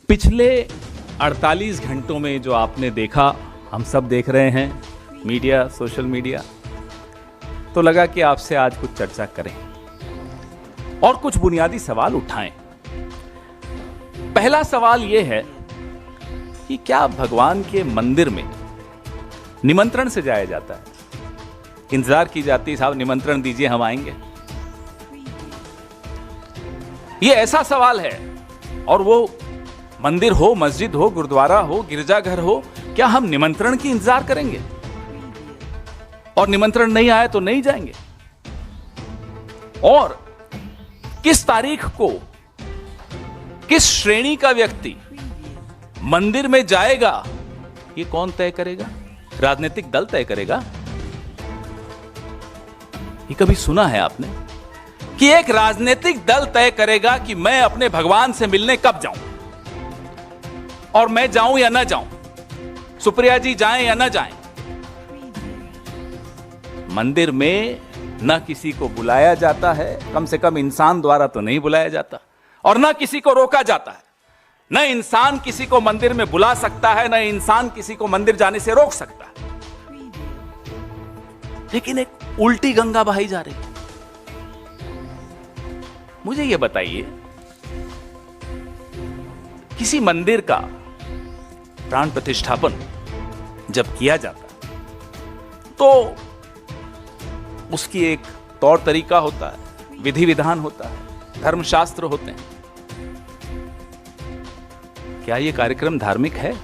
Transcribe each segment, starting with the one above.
पिछले 48 घंटों में जो आपने देखा, हम सब देख रहे हैं, मीडिया, सोशल मीडिया, तो लगा कि आपसे आज कुछ चर्चा करें और कुछ बुनियादी सवाल उठाएं। पहला सवाल यह है कि क्या भगवान के मंदिर में निमंत्रण से जाया जाता है? इंतजार की जाती है, साहब निमंत्रण दीजिए, हम आएंगे। यह ऐसा सवाल है, और वो मंदिर हो, मस्जिद हो, गुरुद्वारा हो, गिरजाघर हो, क्या हम निमंत्रण की इंतजार करेंगे और निमंत्रण नहीं आए तो नहीं जाएंगे? और किस तारीख को किस श्रेणी का व्यक्ति मंदिर में जाएगा, ये कौन तय करेगा? राजनीतिक दल तय करेगा? ये कभी सुना है आपने कि एक राजनीतिक दल तय करेगा कि मैं अपने भगवान से मिलने कब जाऊं, और मैं जाऊं या ना जाऊं, सुप्रिया जी जाएं या ना जाएं? मंदिर में ना किसी को बुलाया जाता है, कम से कम इंसान द्वारा तो नहीं बुलाया जाता, और ना किसी को रोका जाता है। न इंसान किसी को मंदिर में बुला सकता है, न इंसान किसी को मंदिर जाने से रोक सकता है। लेकिन एक उल्टी गंगा बहाई जा रही है। मुझे यह बताइए, किसी मंदिर का प्राण प्रतिष्ठापन जब किया जाता है तो उसकी एक तौर तरीका होता है, विधि विधान होता है, धर्मशास्त्र होते हैं। क्या यह कार्यक्रम धार्मिक है?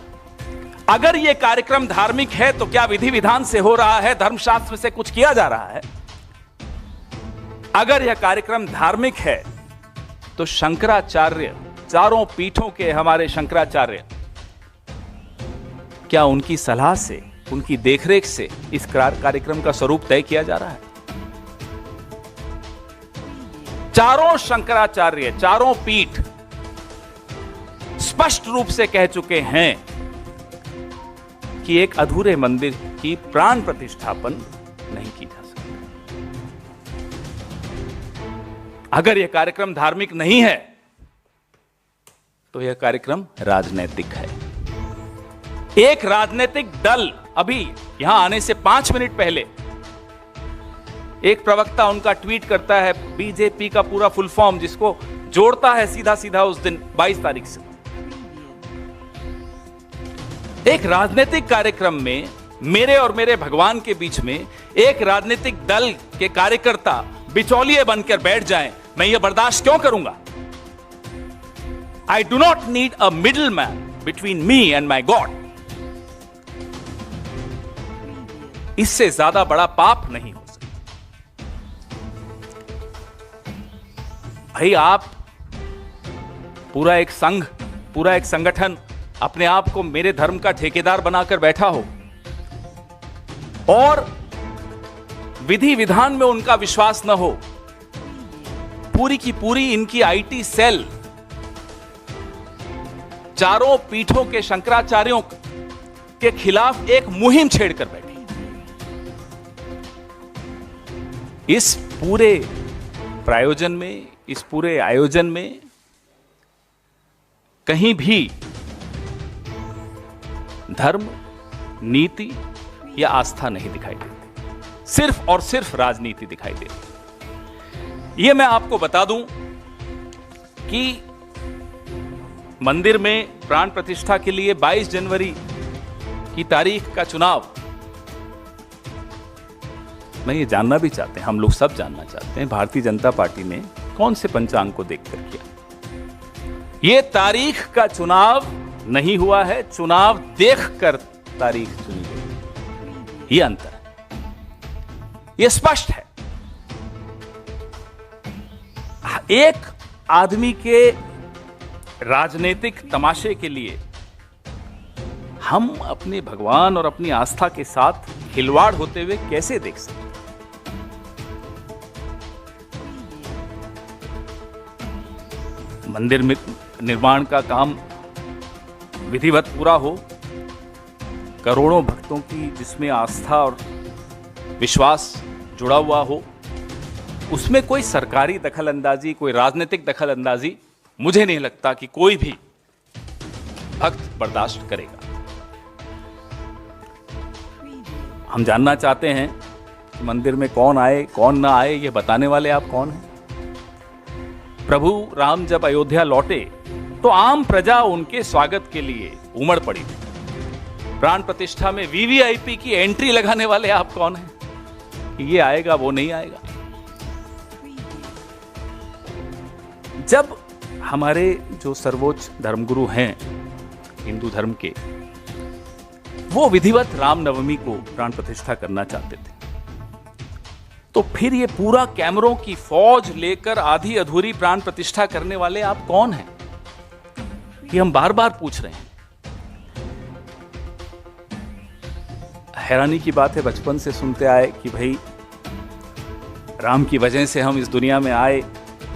अगर यह कार्यक्रम धार्मिक है तो क्या विधि विधान से हो रहा है, धर्मशास्त्र से कुछ किया जा रहा है? अगर यह कार्यक्रम धार्मिक है तो शंकराचार्य, चारों पीठों के हमारे शंकराचार्य, क्या उनकी सलाह से, उनकी देखरेख से इस कार्यक्रम का स्वरूप तय किया जा रहा है? चारों शंकराचार्य, चारों पीठ स्पष्ट रूप से कह चुके हैं कि एक अधूरे मंदिर की प्राण प्रतिष्ठापन नहीं की जा सकती। अगर यह कार्यक्रम धार्मिक नहीं है तो यह कार्यक्रम राजनैतिक है। एक राजनीतिक दल, अभी यहां आने से 5 मिनट पहले एक प्रवक्ता उनका ट्वीट करता है, बीजेपी का पूरा फुल फॉर्म, जिसको जोड़ता है सीधा सीधा उस दिन 22 तारीख से। एक राजनीतिक कार्यक्रम में मेरे और मेरे भगवान के बीच में एक राजनीतिक दल के कार्यकर्ता बिचौलिए बनकर बैठ जाएं, मैं यह बर्दाश्त क्यों करूंगा? I do not need a middleman between me and my God. इससे ज्यादा बड़ा पाप नहीं हो सकता। भाई, आप पूरा एक संघ, पूरा एक संगठन अपने आप को मेरे धर्म का ठेकेदार बनाकर बैठा हो और विधि विधान में उनका विश्वास न हो, पूरी की पूरी इनकी आईटी सेल चारों पीठों के शंकराचार्यों के खिलाफ एक मुहिम छेड़कर बैठी। इस पूरे प्रायोजन में, इस पूरे आयोजन में कहीं भी धर्म, नीति या आस्था नहीं दिखाई देती, सिर्फ और सिर्फ राजनीति दिखाई देती। यह मैं आपको बता दूं कि मंदिर में प्राण प्रतिष्ठा के लिए 22 जनवरी की तारीख का चुनाव, मैं ये जानना भी चाहते हैं, हम लोग सब जानना चाहते हैं, भारतीय जनता पार्टी ने कौन से पंचांग को देखकर किया? ये तारीख का चुनाव नहीं हुआ है, चुनाव देखकर तारीख चुनी गई। ये अंतर है, ये स्पष्ट है। एक आदमी के राजनीतिक तमाशे के लिए हम अपने भगवान और अपनी आस्था के साथ खिलवाड़ होते हुए कैसे देख सकते? मंदिर में निर्माण का काम विधिवत पूरा हो, करोड़ों भक्तों की जिसमें आस्था और विश्वास जुड़ा हुआ हो, उसमें कोई सरकारी दखल अंदाजी, कोई राजनीतिक दखल अंदाजी मुझे नहीं लगता कि कोई भी भक्त बर्दाश्त करेगा। हम जानना चाहते हैं कि मंदिर में कौन आए कौन ना आए, ये बताने वाले आप कौन हैं? प्रभु राम जब अयोध्या लौटे तो आम प्रजा उनके स्वागत के लिए उमड़ पड़ी थी। प्राण प्रतिष्ठा में वीवीआईपी की एंट्री लगाने वाले आप कौन हैं कि ये आएगा वो नहीं आएगा? जब हमारे जो सर्वोच्च धर्मगुरु हैं हिंदू धर्म के, वो विधिवत रामनवमी को प्राण प्रतिष्ठा करना चाहते थे, तो फिर ये पूरा कैमरों की फौज लेकर आधी अधूरी प्राण प्रतिष्ठा करने वाले आप कौन हैं? ये हम बार बार पूछ रहे हैं। हैरानी की बात है, बचपन से सुनते आए कि भाई राम की वजह से हम इस दुनिया में आए,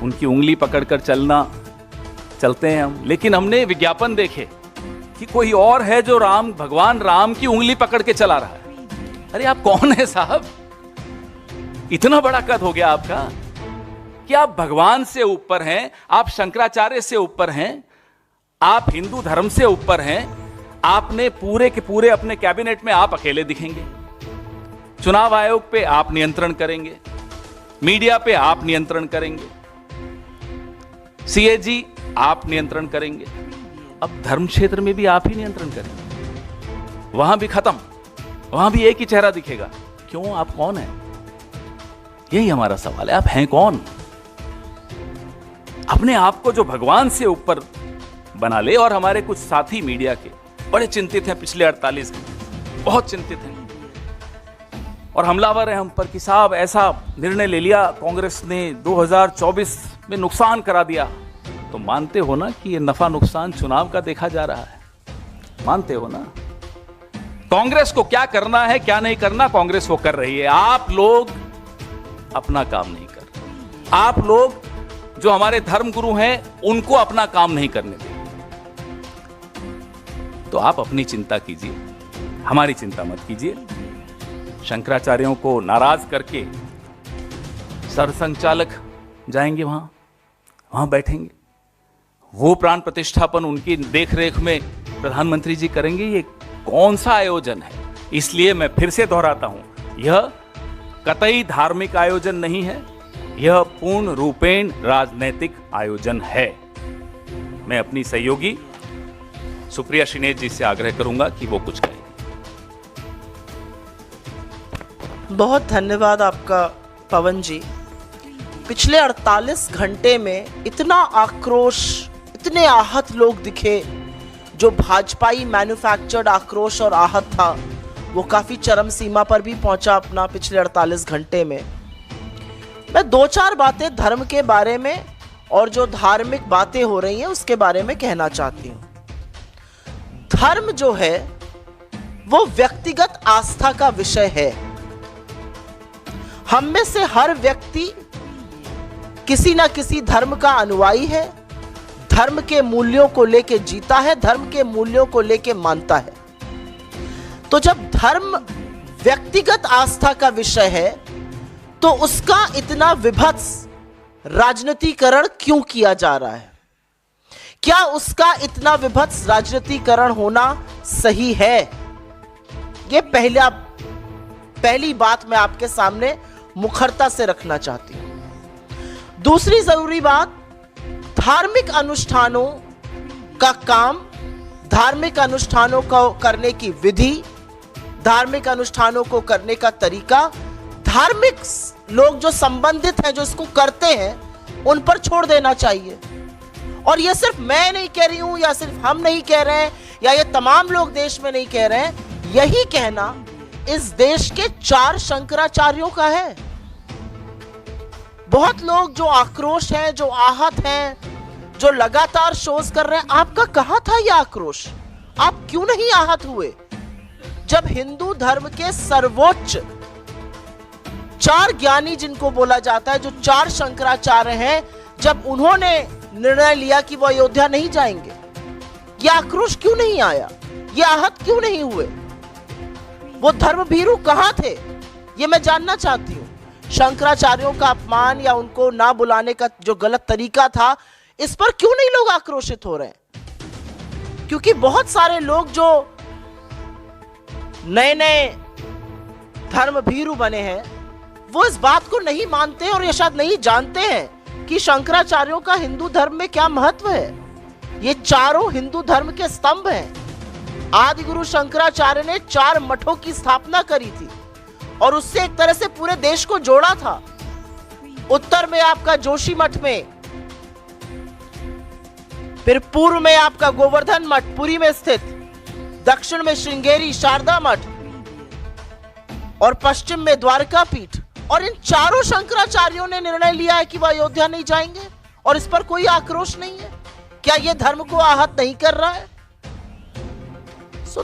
उनकी उंगली पकड़कर चलते हैं हम, लेकिन हमने विज्ञापन देखे कि कोई और है जो भगवान राम की उंगली पकड़ के चला रहा है। अरे आप कौन है साहब? इतना बड़ा कद हो गया आपका कि आप भगवान से ऊपर हैं, आप शंकराचार्य से ऊपर हैं, आप हिंदू धर्म से ऊपर हैं। आपने पूरे के पूरे अपने कैबिनेट में आप अकेले दिखेंगे, चुनाव आयोग पे आप नियंत्रण करेंगे, मीडिया पे आप नियंत्रण करेंगे, सीएजी आप नियंत्रण करेंगे, अब धर्म क्षेत्र में भी आप ही नियंत्रण करेंगे। वहां भी खत्म, वहां भी एक ही चेहरा दिखेगा। क्यों? आप कौन हैं? यही हमारा सवाल है। आप हैं कौन? अपने आप को जो भगवान से ऊपर बना ले। और हमारे कुछ साथी मीडिया के बड़े चिंतित हैं, पिछले 48 घंटे बहुत चिंतित हैं और हमलावर हैं हम पर कि साहब ऐसा निर्णय ले लिया कांग्रेस ने, 2024 में नुकसान करा दिया। तो मानते हो ना कि ये नफा नुकसान चुनाव का देखा जा रहा है? मानते हो ना? कांग्रेस को क्या करना है क्या नहीं करना कांग्रेस वो कर रही है, आप लोग अपना काम नहीं कर रहे। आप लोग जो हमारे धर्म गुरु हैं उनको अपना काम नहीं करने दें। तो आप अपनी चिंता कीजिए, हमारी चिंता मत कीजिए। शंकराचार्यों को नाराज करके सरसंघचालक जाएंगे वहां बैठेंगे, वो प्राण प्रतिष्ठापन उनकी देखरेख में प्रधानमंत्री जी करेंगे। ये कौन सा आयोजन है? इसलिए मैं फिर से दोहराता हूं, यह कतई धार्मिक आयोजन नहीं है, यह पूर्ण रूपेण राजनीतिक आयोजन है। मैं अपनी सहयोगी सुप्रिया श्रीनेत जी से आग्रह करूंगा कि वो कुछ कहें। बहुत धन्यवाद आपका पवन जी। पिछले 48 घंटे में इतना आक्रोश, इतने आहत लोग दिखे। जो भाजपाई मैन्युफैक्चर्ड आक्रोश और आहत था वो काफी चरम सीमा पर भी पहुंचा अपना पिछले 48 घंटे में। मैं 2-4 बातें धर्म के बारे में और जो धार्मिक बातें हो रही हैं उसके बारे में कहना चाहती हूं। धर्म जो है वो व्यक्तिगत आस्था का विषय है। हम में से हर व्यक्ति किसी ना किसी धर्म का अनुयायी है, धर्म के मूल्यों को लेके जीता है, धर्म के मूल्यों को लेके मानता है। तो जब धर्म व्यक्तिगत आस्था का विषय है तो उसका इतना विभत्स राजनीतिकरण क्यों किया जा रहा है? क्या उसका इतना विभत्स राजनीतिकरण होना सही है? यह पहली बात मैं आपके सामने मुखरता से रखना चाहती हूं। दूसरी जरूरी बात, धार्मिक अनुष्ठानों का काम, धार्मिक अनुष्ठानों को करने की विधि, धार्मिक अनुष्ठानों को करने का तरीका, धार्मिक लोग जो संबंधित हैं, जो इसको करते हैं, उन पर छोड़ देना चाहिए। और ये सिर्फ मैं नहीं कह रही हूं, या सिर्फ हम नहीं कह रहे हैं, या ये तमाम लोग देश में नहीं कह रहे हैं। यही कहना इस देश के 4 शंकराचार्यों का है। बहुत लोग जो आक्रोश हैं, जो आहत हैं, जो लगातार शोज कर रहे हैं, आपका कहां था यह आक्रोश? आप क्यों नहीं आहत हुए जब हिंदू धर्म के सर्वोच्च 4 ज्ञानी जिनको बोला जाता है, जो 4 शंकराचार्य हैं, जब उन्होंने निर्णय लिया कि वो अयोध्या नहीं जाएंगे, यह आक्रोश क्यों नहीं आया? ये आहत क्यों नहीं हुए? वो धर्मभीरू कहां थे? ये मैं जानना चाहती हूं। शंकराचार्यों का अपमान या उनको ना बुलाने का जो गलत तरीका था, इस पर क्यों नहीं लोग आक्रोशित हो रहे हैं? क्योंकि बहुत सारे लोग जो नए नए धर्म भीरु बने हैं वो इस बात को नहीं मानते और ये शायद नहीं जानते हैं कि शंकराचार्यों का हिंदू धर्म में क्या महत्व है। ये चारों हिंदू धर्म के स्तंभ हैं। आदि गुरु शंकराचार्य ने 4 मठों की स्थापना करी थी और उससे एक तरह से पूरे देश को जोड़ा था। उत्तर में आपका जोशी मठ में, फिर पूर्व में आपका गोवर्धन मठ पुरी में स्थित, दक्षिण में श्रृंगेरी शारदा मठ और पश्चिम में द्वारका पीठ। और इन चारों शंकराचार्यों ने निर्णय लिया है कि वह अयोध्या नहीं जाएंगे और इस पर कोई आक्रोश नहीं है। क्या यह धर्म को आहत नहीं कर रहा है?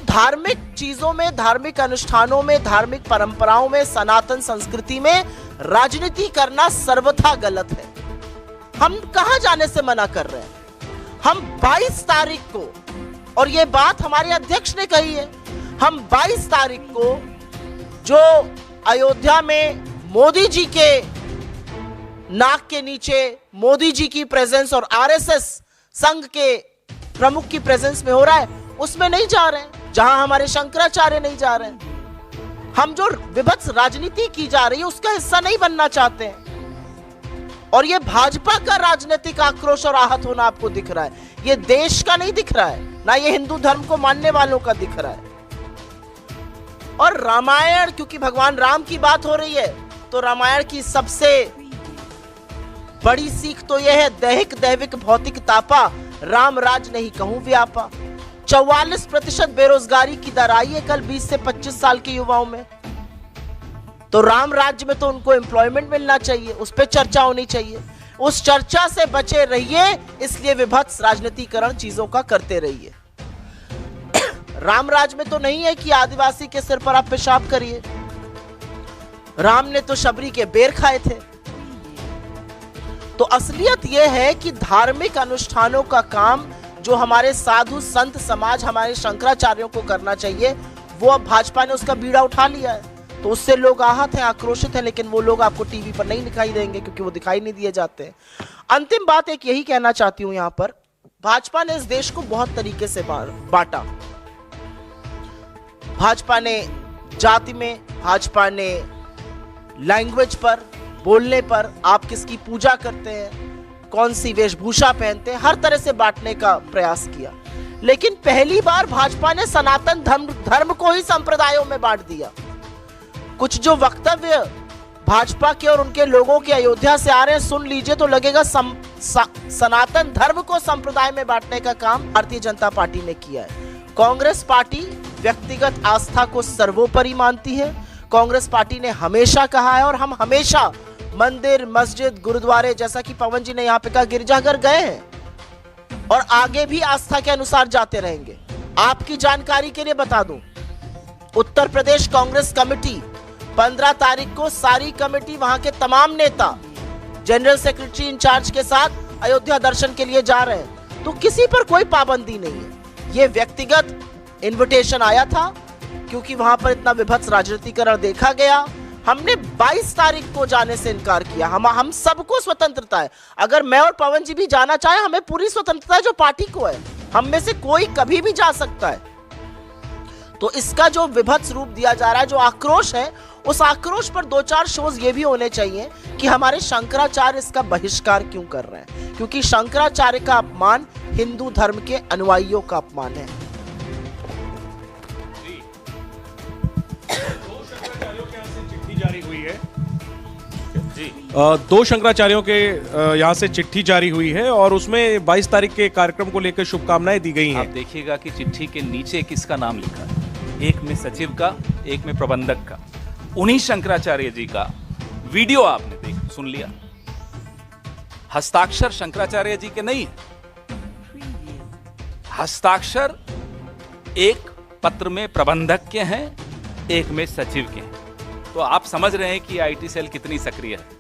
धार्मिक चीजों में, धार्मिक अनुष्ठानों में, धार्मिक परंपराओं में, सनातन संस्कृति में राजनीति करना सर्वथा गलत है। हम कहां जाने से मना कर रहे हैं? हम 22 तारीख को, और यह बात हमारे अध्यक्ष ने कही है, हम 22 तारीख को जो अयोध्या में मोदी जी के नाक के नीचे मोदी जी की प्रेजेंस और आरएसएस संघ के प्रमुख की प्रेजेंस में हो रहा है, उसमें नहीं जा रहे हैं। जहां हमारे शंकराचार्य नहीं जा रहे हैं। हम जो विभत्स राजनीति की जा रही है उसका हिस्सा नहीं बनना चाहते हैं। और ये भाजपा का राजनीतिक आक्रोश और आहत होना आपको दिख रहा है, ये देश का नहीं दिख रहा है, ना ये हिंदू धर्म को मानने वालों का दिख रहा है। और रामायण, क्योंकि भगवान राम की बात हो रही है, तो रामायण की सबसे बड़ी सीख तो यह है, दैहिक दैविक भौतिक तापा, राम राज नहीं कहूं व्यापा। 44% बेरोजगारी की दर आई है कल 20 से 25 साल के युवाओं में। तो राम राज्य में तो उनको एम्प्लॉयमेंट मिलना चाहिए, उस पर चर्चा होनी चाहिए। उस चर्चा से बचे रहिए, इसलिए विभत्स राजनीतिकरण चीजों का करते रहिए। राम राज में तो नहीं है कि आदिवासी के सिर पर आप पेशाब करिए। राम ने तो शबरी के बेर खाए थे। तो असलियत यह है कि धार्मिक अनुष्ठानों का काम जो हमारे साधु संत समाज, हमारे शंकराचार्यों को करना चाहिए, वो अब भाजपा ने उसका बीड़ा उठा लिया है। तो उससे लोग आहत हैं, आक्रोशित हैं, लेकिन वो लोग आपको टीवी पर नहीं दिखाई देंगे क्योंकि वो दिखाई नहीं दिए जाते हैं। अंतिम बात एक यही कहना चाहती हूं यहां पर, भाजपा ने इस देश को बहुत तरीके से बांटा। भाजपा ने जाति में, भाजपा ने लैंग्वेज पर, बोलने पर, आप किसकी पूजा करते हैं, कौन सी वेशभूषा पहनते हैं, हर तरह से बांटने का प्रयास किया। लेकिन पहली बार भाजपा ने सनातन धर्म को ही संप्रदायों में बांट दिया। कुछ जो वक्तव्य भाजपा के और उनके लोगों के अयोध्या से आ रहे हैं, सुन लीजिए तो लगेगा सनातन धर्म को संप्रदाय में बांटने का काम भारतीय जनता पार्टी ने किया है। कांग्रेस पार्टी व्यक्तिगत आस्था को सर्वोपरि मानती है। कांग्रेस पार्टी ने हमेशा कहा है, और हम हमेशा मंदिर, मस्जिद, गुरुद्वारे, जैसा कि पवन जी ने यहाँ पे कहा, गिरजाघर गए हैं और आगे भी आस्था के अनुसार जाते रहेंगे। आपकी जानकारी के लिए बता दूं, उत्तर प्रदेश कांग्रेस कमेटी 15 तारीख को सारी कमेटी, वहां के तमाम नेता जनरल सेक्रेटरी इंचार्ज के साथ अयोध्या दर्शन के लिए जा रहे हैं। तो किसी पर कोई पाबंदी नहीं है। ये व्यक्तिगत इन्विटेशन आया था क्योंकि वहां पर इतना विभत्स राजनीतिकरण देखा गया। हमने 22 तारीख को जाने से इनकार किया। हम सबको स्वतंत्रता है, अगर मैं और पवन जी भी जाना चाहे, हमें पूरी स्वतंत्रता है जो पार्टी को है। हम में से कोई कभी भी जा सकता है। तो इसका जो विभत्स रूप दिया जा रहा है, जो आक्रोश है, उस आक्रोश पर 2-4 शोज ये भी होने चाहिए कि हमारे शंकराचार्य इसका बहिष्कार क्यों कर रहे हैं, क्योंकि शंकराचार्य का अपमान हिंदू धर्म के अनुयायियों का अपमान है। जारी हुई है जी, 2 शंकराचार्यों के यहाँ से चिट्ठी जारी हुई है और उसमें 22 तारीख के कार्यक्रम को लेकर शुभकामनाएं दी गई हैं। आप देखिएगा कि चिट्ठी के नीचे किसका नाम लिखा है, एक में सचिव का, एक में प्रबंधक का। उन्हीं शंकराचार्य जी का वीडियो आपने सुन लिया। हस्ताक्षर शंकराचार्य जी के नहीं है, हस्ताक्षर एक पत्र में प्रबंधक के हैं, एक में सचिव के हैं। तो आप समझ रहे हैं कि आईटी सेल कितनी सक्रिय है।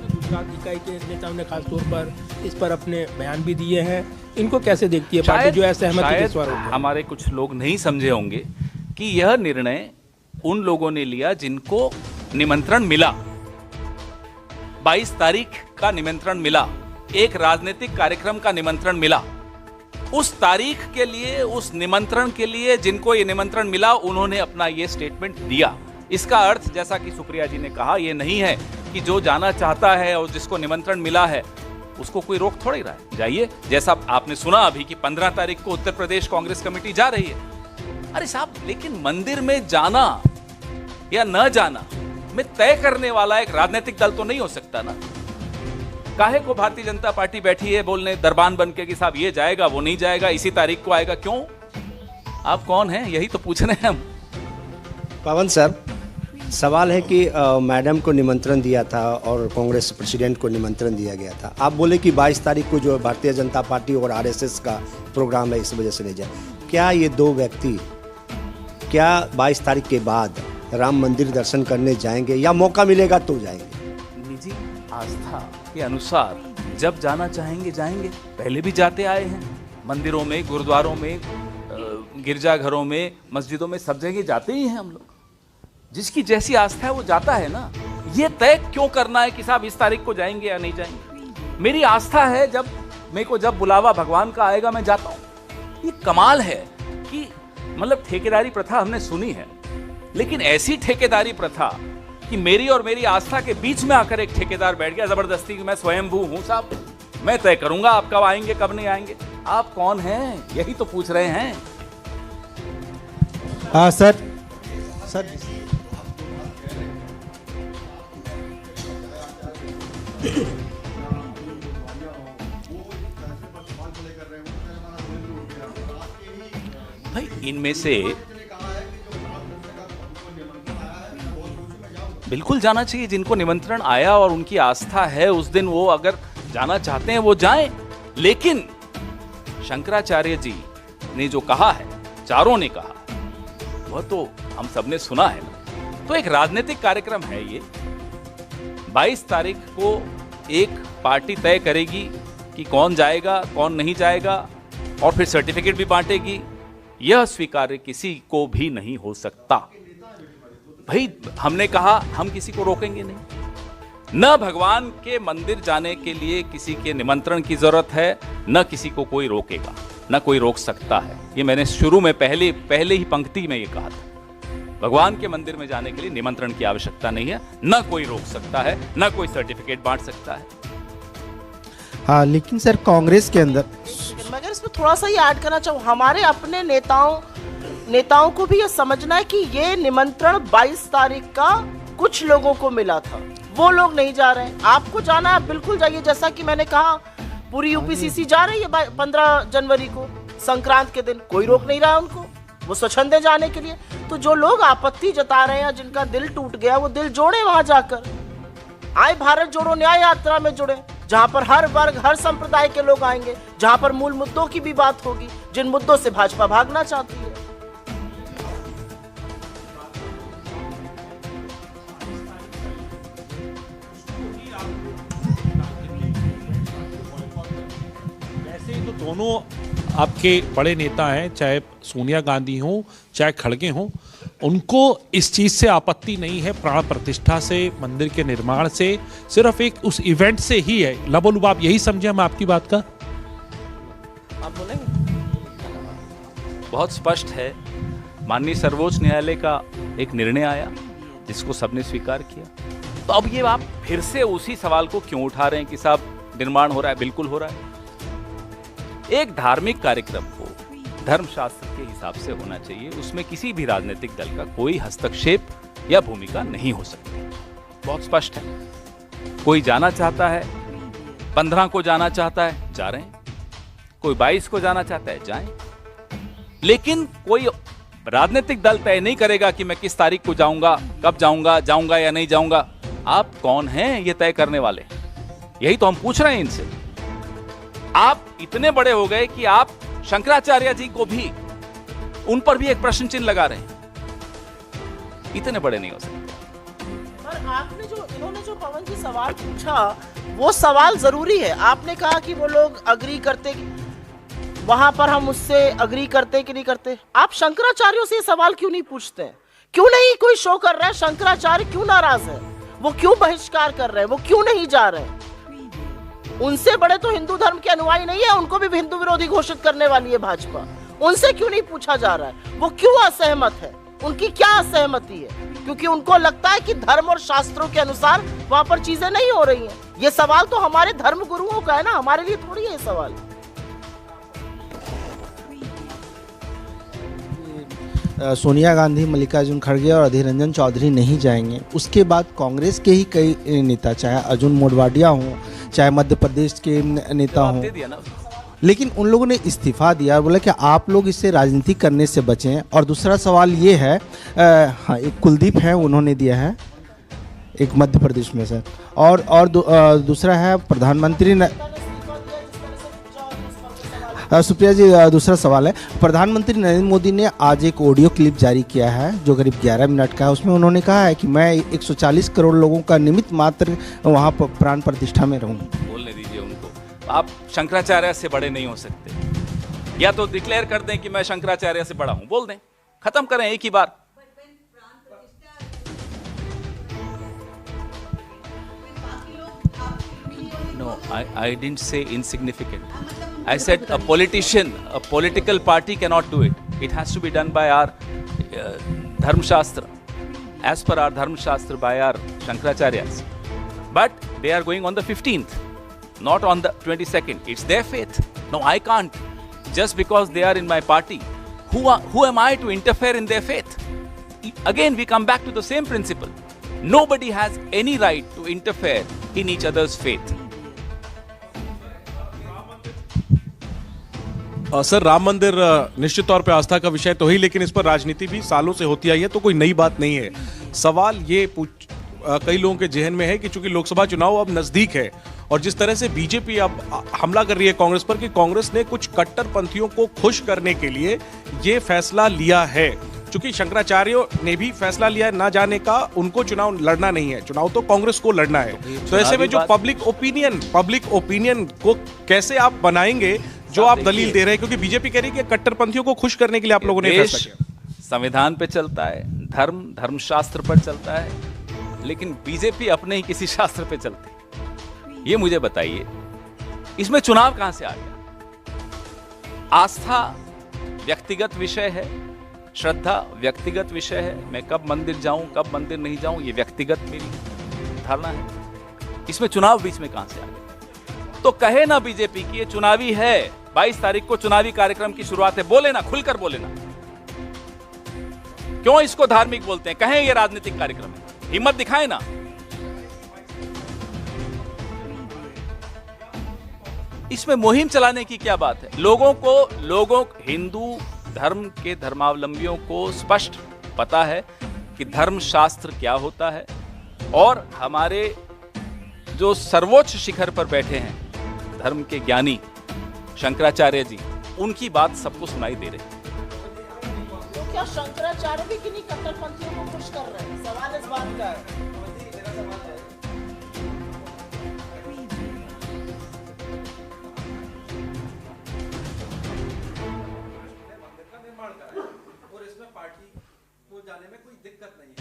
गुजरात इकाई के नेताओं ने खासतौर पर इस पर अपने बयान भी दिए हैं। इनको कैसे देखती है पार्टी जो ऐसे शायद हमारे कुछ लोग नहीं समझे होंगे कि यह निर्णय उन लोगों ने लिया जिनको निमंत्रण मिला। 22 तारीख का निमंत्रण मिला, एक राजनीतिक कार्यक्रम का निमंत्रण मिला, उस तारीख के लिए, उस निमंत्रण के लिए जिनको ये निमंत्रण मिला, उन्होंने अपना ये स्टेटमेंट दिया। इसका अर्थ, जैसा कि सुप्रिया जी ने कहा, ये नहीं है कि जो जाना चाहता है और जिसको निमंत्रण मिला है उसको कोई रोक थोड़ी रहा है, जाइए। जैसा आपने सुना अभी कि 15 तारीख को उत्तर प्रदेश कांग्रेस कमेटी जा रही है। अरे साहब, लेकिन मंदिर में जाना या न जाना में तय करने वाला एक राजनीतिक दल तो नहीं हो सकता ना। काहे को भारतीय जनता पार्टी बैठी है बोलने दरबान बन के कि साहब ये जाएगा, वो नहीं जाएगा, इसी तारीख को आएगा? क्यों? आप कौन हैं? यही तो पूछ रहे हैं हम। पवन सर, सवाल है कि मैडम को निमंत्रण दिया था और कांग्रेस प्रेसिडेंट को निमंत्रण दिया गया था। आप बोले कि 22 तारीख को जो भारतीय जनता पार्टी और आरएसएस का प्रोग्राम है, इस वजह से नहीं जाए। क्या ये दो व्यक्ति क्या 22 तारीख के बाद राम मंदिर दर्शन करने जाएंगे या मौका मिलेगा तो जाएंगे? निजी आस्था के अनुसार जब जाना चाहेंगे जाएंगे। पहले भी जाते आए हैं, मंदिरों में, गुरुद्वारों में, गिरजाघरों में, मस्जिदों में, सब जगह जाते ही हैं हम लोग। जिसकी जैसी आस्था है वो जाता है ना। ये तय क्यों करना है कि साहब इस तारीख को जाएंगे या नहीं जाएंगे? मेरी आस्था है, जब मेरे को जब बुलावा भगवान का आएगा मैं जाता हूं। ये कमाल है कि मतलब ठेकेदारी प्रथा हमने सुनी है, लेकिन ऐसी ठेकेदारी प्रथा कि मेरी और मेरी आस्था के बीच में आकर एक ठेकेदार बैठ गया जबरदस्ती कि मैं स्वयंभू हूं साहब, मैं तय करूंगा आप कब आएंगे कब नहीं आएंगे। आप कौन हैं? यही तो पूछ रहे हैं। हाँ सर। भाई इनमें से बिल्कुल जाना चाहिए जिनको निमंत्रण आया और उनकी आस्था है उस दिन, वो अगर जाना चाहते हैं वो जाएं। लेकिन शंकराचार्य जी ने जो कहा है, चारों ने कहा, वह तो हम सबने सुना है ना। तो एक राजनीतिक कार्यक्रम है ये। 22 तारीख को एक पार्टी तय करेगी कि कौन जाएगा कौन नहीं जाएगा और फिर सर्टिफिकेट भी बांटेगी। यह स्वीकार्य किसी को भी नहीं हो सकता। भाई हमने कहा हम किसी को रोकेंगे नहीं। न भगवान के मंदिर जाने के लिए किसी के निमंत्रण की जरूरत है, न किसी को कोई रोकेगा, न कोई रोक सकता है। ये मैंने शुरू में पहले ही पंक्ति में ये कहा था। भगवान के मंदिर में जाने के लिए निमंत्रण की आवश्यकता नहीं है, न कोई रोक सकता है, न कोई सर्टिफिकेट बांट सकता है। हाँ, लेकिन सर कांग्रेस के अंदर मैं अगर इसमें थोड़ा सा ही ऐड करना चाहूँ, हमारे अपने नेताओं को भी ये समझना है कि ये निमंत्रण 22 तारीख का कुछ लोगों को मिला था, वो लोग नहीं जा रहे हैं। आपको जाना है बिल्कुल जाइए। जैसा कि मैंने कहा, पूरी यूपीसीसी जा रही है 15 जनवरी को, संक्रांत के दिन, कोई रोक नहीं रहा है उनको, वो स्वच्छंद जाने के लिए। तो जो लोग आपत्ति जता रहे हैं, जिनका दिल टूट गया, वो दिल जोड़े वहां जाकर। आए भारत जोड़ो न्याय यात्रा में जुड़े, जहां पर हर वर्ग हर संप्रदाय के लोग आएंगे, जहां पर मूल मुद्दों की भी बात होगी, जिन मुद्दों से भाजपा भागना चाहती है। वैसे ही तो दोनों आपके बड़े नेता हैं, चाहे सोनिया गांधी हो चाहे खड़गे हो, उनको इस चीज से आपत्ति नहीं है। प्राण प्रतिष्ठा से, मंदिर के निर्माण से, सिर्फ एक उस इवेंट से ही है। लबोलुब आप यही समझे हम आपकी बात का? आप बोलेंगे? बहुत स्पष्ट है। माननीय सर्वोच्च न्यायालय का एक निर्णय आया जिसको सबने स्वीकार किया। तो अब ये आप फिर से उसी सवाल को क्यों उठा रहे हैं कि साहब निर्माण हो रहा है? बिल्कुल हो रहा है। एक धार्मिक कार्यक्रम को धर्मशास्त्र के हिसाब से होना चाहिए, उसमें किसी भी राजनीतिक दल का कोई हस्तक्षेप या भूमिका नहीं हो सकती। बहुत स्पष्ट है। कोई जाना चाहता है, 15 को जाना चाहता है, जा रहे हैं। कोई 22 को जाना चाहता है, जाएं। लेकिन कोई राजनीतिक दल तय नहीं करेगा कि मैं किस तारीख को जाऊंगा, कब जाऊंगा या नहीं जाऊंगा। आप कौन हैं ये तय करने वाले? यही तो हम पूछ रहे हैं इनसे। आप इतने बड़े हो गए कि आप शंकराचार्य जी को भी, उन पर भी एक प्रश्न चिन्ह लगा रहे हैं। इतने बड़े नहीं हो सकते। पर आपने इन्होंने जो पवन जी सवाल पूछा, वो सवाल जरूरी है। आपने कहा कि वो लोग अग्री करते, वहां पर हम उससे अग्री करते कि नहीं करते। आप शंकराचार्यों से ये सवाल क्यों नहीं पूछते हैं? क्यों नहीं कोई शो कर रहा है? शंकराचार्य क्यों नाराज है? वो क्यों बहिष्कार कर रहे हैं, वो क्यों नहीं जा रहे हैं? उनसे बड़े तो हिंदू धर्म के अनुयायी नहीं है, उनको भी हिंदू विरोधी घोषित करने वाली है भाजपा। उनसे क्यों नहीं पूछा जा रहा है वो क्यों असहमत है, उनकी क्या असहमति है? क्योंकि उनको लगता है कि धर्म और शास्त्रों के अनुसार वहां पर चीजें नहीं हो रही हैं। ये सवाल तो हमारे धर्म गुरुओं का है ना, हमारे लिए थोड़ी है ये सवाल। सोनिया गांधी, मल्लिकार्जुन खड़गे और अधीर रंजन चौधरी नहीं जाएंगे, उसके बाद कांग्रेस के ही कई नेता, चाहे अर्जुन मोढवाडिया हों, चाहे मध्य प्रदेश के नेता हों, दे दिया ना। लेकिन उन लोगों ने इस्तीफा दिया और बोला कि आप लोग इससे राजनीति करने से बचें। और दूसरा सवाल ये है, हाँ, एक कुलदीप है, उन्होंने दिया है एक मध्य प्रदेश में सर, और दूसरा है प्रधानमंत्री सुप्रिया जी, दूसरा सवाल है, प्रधानमंत्री नरेंद्र मोदी ने आज एक ऑडियो क्लिप जारी किया है जो करीब 11 मिनट का है। उसमें उन्होंने कहा है कि मैं 140 करोड़ लोगों का निमित्त मात्र वहाँ पर प्राण प्रतिष्ठा में रहूँ। बोलने दीजिए उनको। आप शंकराचार्य से बड़े नहीं हो सकते। या तो डिक्लेयर कर दें कि मैं शंकराचार्य से बड़ा हूं, बोल दें, खत्म करें एक ही बार। No, I didn't say insignificant. I said a politician, a political party cannot do it. It has to be done by our Dharma Shastra, as per our Dharma Shastra, by our Shankaracharyas. But they are going on the 15th, not on the 22nd. It's their faith. No, I can't. Just because they are in my party, who am I to interfere in their faith? Again, we come back to the same principle. Nobody has any right to interfere in each other's faith. Sir, Ram मंदिर निश्चित तौर पे आस्था का विषय तो ही, लेकिन इस पर राजनीति भी सालों से होती आई है, तो कोई नई बात नहीं है। सवाल ये कई लोगों के जहन में है कि चूंकि लोकसभा चुनाव अब नजदीक है और जिस तरह से बीजेपी अब हमला कर रही है कांग्रेस पर, कि कांग्रेस ने कुछ कट्टरपंथियों को खुश करने के लिए ये फैसला लिया है। चूंकि शंकराचार्यों ने भी फैसला लिया है ना जाने का, उनको चुनाव लड़ना नहीं है, चुनाव तो कांग्रेस को लड़ना है। तो ऐसे में जो पब्लिक ओपिनियन को कैसे आप बनाएंगे, जो आप दलील दे रहे हैं, क्योंकि बीजेपी कह रही है कि कट्टरपंथियों को खुश करने के लिए आप लोगों ने फैसला किया। संविधान पे चलता है, धर्मशास्त्र पर चलता है, लेकिन बीजेपी अपने ही किसी शास्त्र पे चलती है। ये मुझे बताइए, इसमें चुनाव कहां से आ गया? आस्था व्यक्तिगत विषय है, श्रद्धा व्यक्तिगत विषय है। मैं कब मंदिर जाऊं, कब मंदिर नहीं जाऊं, ये व्यक्तिगत मेरी धारणा है। इसमें चुनाव बीच में कहां से आ गया? तो कहे ना बीजेपी की ये चुनावी है, 22 तारीख को चुनावी कार्यक्रम की शुरुआत है, बोले ना, खुलकर बोले ना। क्यों इसको धार्मिक बोलते हैं? कहें ये राजनीतिक कार्यक्रम है, हिम्मत दिखाए ना। इसमें मुहिम चलाने की क्या बात है? लोगों हिंदू धर्म के धर्मावलंबियों को स्पष्ट पता है कि धर्मशास्त्र क्या होता है, और हमारे जो सर्वोच्च शिखर पर बैठे हैं धर्म के ज्ञानी शंकराचार्य जी, उनकी बात सबको सुनाई दे रही है। तो क्या शंकराचार्य भी किन्हीं कट्टरपंथियों को खुश कर रहे हैं? सवाल इस बात का है। और इसमें पार्टी को जाने में कोई दिक्कत नहीं है।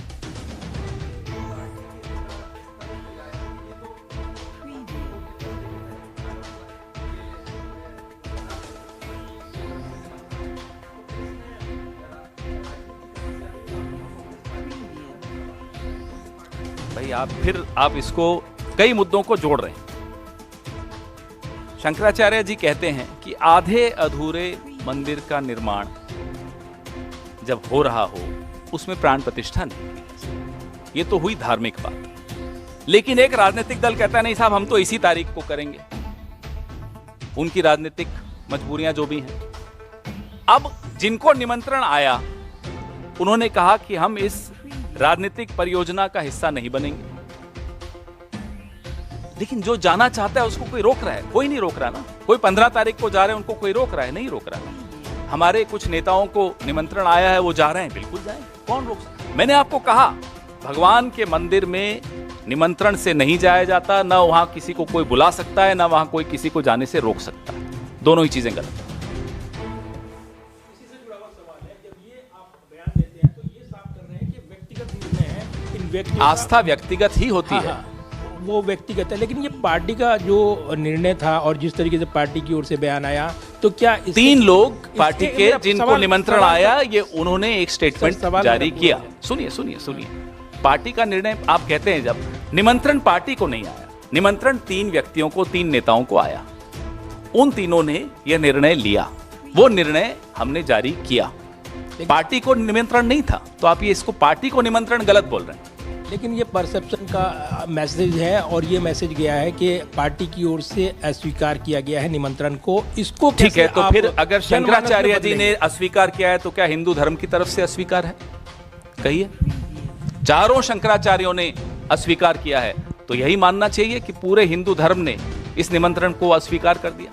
भाई आप इसको कई मुद्दों को जोड़ रहे हैं। शंकराचार्य जी कहते हैं कि आधे अधूरे मंदिर का निर्माण जब हो रहा हो, उसमें प्राण प्रतिष्ठा नहीं। ये तो हुई धार्मिक बात। लेकिन एक राजनीतिक दल कहता है नहीं साहब, हम तो इसी तारीख को करेंगे। उनकी राजनीतिक मजबूरियां जो भी हैं। अब जिनको निमंत्रण आया, उन्होंने कहा कि हम इस राजनीतिक परियोजना का हिस्सा नहीं बनेंगे। लेकिन जो जाना चाहता है उसको कोई रोक रहा है? कोई नहीं रोक रहा ना। कोई 15 तारीख को जा रहे हैं, उनको कोई रोक रहा है? नहीं रोक रहा है। हमारे कुछ नेताओं को निमंत्रण आया है, वो जा रहे हैं, बिल्कुल जाएं, कौन रोक सकता है? मैंने आपको कहा, भगवान के मंदिर में निमंत्रण से नहीं जाया जाता, ना वहां किसी को कोई बुला सकता है, ना वहां कोई किसी को जाने से रोक सकता है। दोनों ही चीजें गलत है। इसी से जुड़ा हुआ सवाल है, जब ये आप बयान देते हैं तो ये साफ कर रहे हैं कि व्यक्तिगत निर्णय है, इन व्यक्तियों का- आस्था व्यक्तिगत ही होती हाँ, है। हाँ, वो व्यक्तिगत है, लेकिन ये पार्टी का जो निर्णय था और जिस तरीके से पार्टी की ओर से बयान आया, तो क्या इसके- 3 लोग पार्टी इसके- के मेरा जिनको सवाल- निमंत्रण सवाल- आया, ये उन्होंने एक स्टेटमेंट सवाल जारी मेरा किया। पूरा है। सुनिए पार्टी का निर्णय आप कहते हैं, जब निमंत्रण पार्टी को नहीं आया, निमंत्रण 3 व्यक्तियों को, 3 नेताओं को आया, उन तीनों ने यह निर्णय लिया, वो निर्णय हमने जारी किया। पार्टी को निमंत्रण नहीं था, तो आप ये इसको पार्टी को निमंत्रण गलत बोल रहे हैं। लेकिन ये परसेप्शन का मैसेज है, और ये मैसेज गया है कि पार्टी की ओर से अस्वीकार किया गया है निमंत्रण को। इसको ठीक है, कैसे तो आप फिर अगर जनमानस में शंकराचार्य जी बदलेंगे? ने अस्वीकार किया है, तो क्या हिंदू धर्म की तरफ से अस्वीकार है? कहिए। चारों शंकराचार्यों ने अस्वीकार किया है, तो यही मानना चाहिए कि पूरे हिंदू धर्म ने इस निमंत्रण को अस्वीकार कर दिया।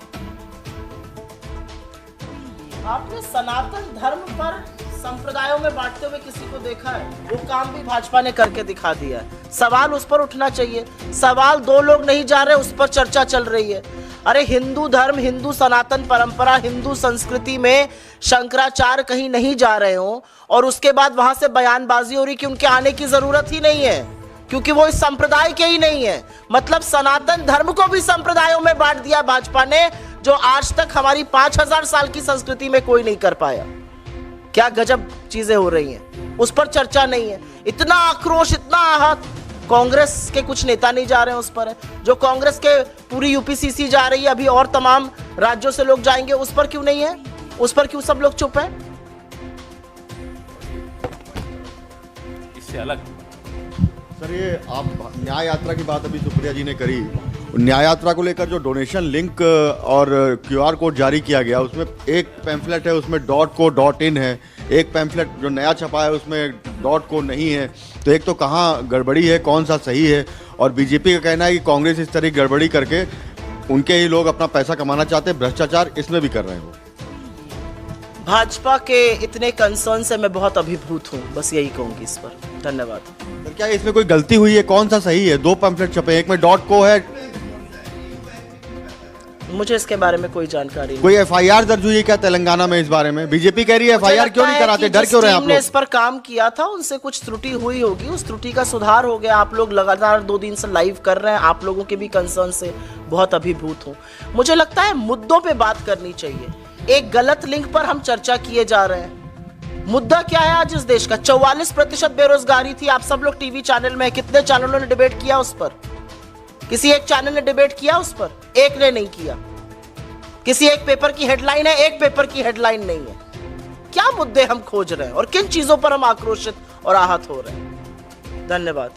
आपने सनातन धर्म पर संप्रदायों में बांटते हुए किसी को देखा है? वो काम भी भाजपा ने करके दिखा दिया है। सवाल उस पर उठना चाहिए। सवाल 2 लोग नहीं जा रहे, उस पर चर्चा चल रही है। अरे हिंदू धर्म, हिंदू सनातन परंपरा, हिंदू संस्कृति में शंकराचार्य कहीं नहीं जा रहे हो और उसके बाद वहां से बयानबाजी हो रही कि उनके आने की जरूरत ही नहीं है, क्योंकि वो इस संप्रदाय के ही नहीं है। मतलब सनातन धर्म को भी संप्रदायों में बांट दिया भाजपा ने, जो आज तक हमारी 5000 साल की संस्कृति में कोई नहीं कर पाया। क्या गजब चीजें हो रही हैं, उस पर चर्चा नहीं है। इतना आक्रोश, इतना आहत, कांग्रेस के कुछ नेता नहीं जा रहे हैं उस पर है। जो कांग्रेस के पूरी यूपीसीसी जा रही है, अभी और तमाम राज्यों से लोग जाएंगे, उस पर क्यों नहीं है? उस पर क्यों सब लोग चुप हैं? इससे अलग सर, ये आप न्याय यात्रा की बात अभी सुप्रिया जी ने करी, न्याय यात्रा को लेकर जो डोनेशन लिंक और क्यूआर कोड जारी किया गया, उसमें एक पैम्फलेट है, उसमें .co.in है, एक पैम्फलेट जो नया छपा है उसमें .co नहीं है। तो एक तो कहाँ गड़बड़ी है, कौन सा सही है? और बीजेपी का कहना है कि कांग्रेस इस तरह गड़बड़ी करके उनके ही लोग अपना पैसा कमाना चाहते हैं, भ्रष्टाचार इसमें भी कर रहे हैं वो। भाजपा के इतने कंसर्न से मैं बहुत अभिभूत हूँ, बस यही कहूंगी इस पर। धन्यवाद। सर, क्या इसमें कोई गलती हुई है? कौन सा सही है? 2 पैम्फलेट छपे, एक में .co है। मुझे इसके बारे में कोई जानकारी नहीं। कोई एफआईआर दर्ज हुई है क्या तेलंगाना में इस बारे में? बीजेपी कह रही है एफआईआर क्यों नहीं कराते, डर क्यों रहे हैं आप ने लोग? इस पर काम किया था, उनसे कुछ त्रुटि हुई होगी, उस त्रुटि का सुधार हो गया। आप लोग लगातार 2 दिन से लाइव कर रहे हैं, आप लोगों के भी कंसर्न से बहुत अभिभूत हूँ। मुझे लगता है मुद्दों पे बात करनी चाहिए। एक गलत लिंक पर हम चर्चा किए जा रहे हैं। मुद्दा क्या है आज इस देश का? 44% बेरोजगारी थी। आप सब लोग टीवी चैनल में, कितने चैनलों ने डिबेट किया उस पर? किसी एक चैनल ने डिबेट किया उस पर? एक ने नहीं किया। किसी एक पेपर की हेडलाइन है, एक पेपर की हेडलाइन नहीं है। क्या मुद्दे हम खोज रहे हैं और किन चीजों पर हम आक्रोशित और आहत हो रहे हैं? धन्यवाद।